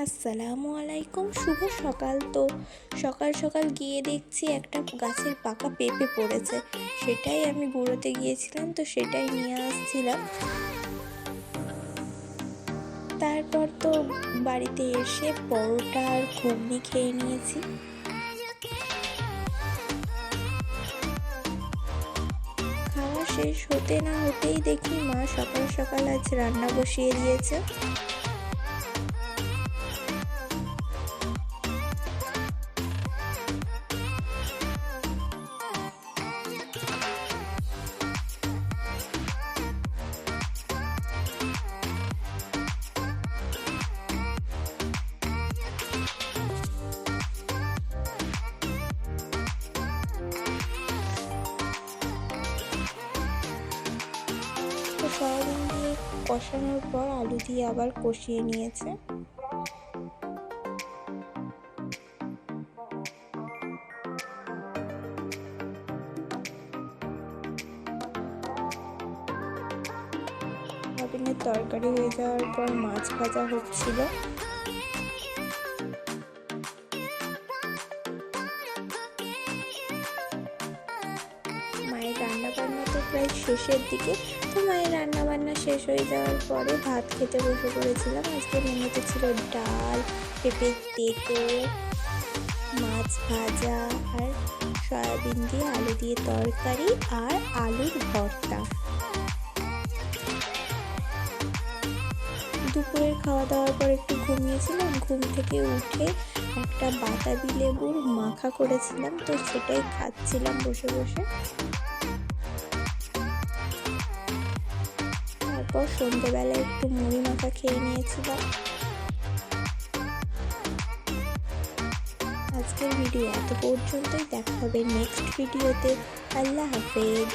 আসসালামু আলাইকুম, শুভ সকাল। তো সকাল সকাল গিয়ে দেখছি একটা গাছের পাকা পেঁপে পড়েছে। সেটাই আমি কুড়োতে গিয়েছিলাম, তো সেটাই নিয়ে আসছিলাম। তারপর তো বাড়িতে এসে পরোটা আর ঘুগনি খেয়ে নিয়েছি। খাওয়া শেষ হতে না হতেই দেখি মা সকাল সকাল আজ রান্না বসিয়ে দিয়েছে। তো সয়াবিন দিয়ে কষানোর পর আলু দিয়ে আবার কষিয়ে নিয়েছে। সয়াবিনের তরকারি হয়ে যাওয়ার পর মাছ ভাজা হচ্ছিল। মায়ের রান্নাবান্না তো প্রায় শেষের দিকে। তো মায়ের রান্নাবান্না শেষ হয়ে যাওয়ার পরে ভাত খেতে বসে পড়েছিলাম। আজকে মেনুতে ছিল ডাল, পেঁপের তেঁতো, মাছ ভাজা আর সয়াবিন দিয়ে আলু দিয়ে তরকারি আর আলুর ভর্তা। দুপুরের খাওয়া দাওয়ার পর একটু ঘুমিয়েছিলাম। ঘুম থেকে উঠে একটা বাতাবি লেবুর মাখা করেছিলাম, তো সেটাই খাচ্ছিলাম বসে বসে। তারপর সন্ধ্যেবেলায় একটু মুড়ি মাখা খেয়ে নিয়েছিলাম। আজকের ভিডিও এত পর্যন্তই। দেখা হবে নেক্সট ভিডিওতে। আল্লাহ হাফেজ।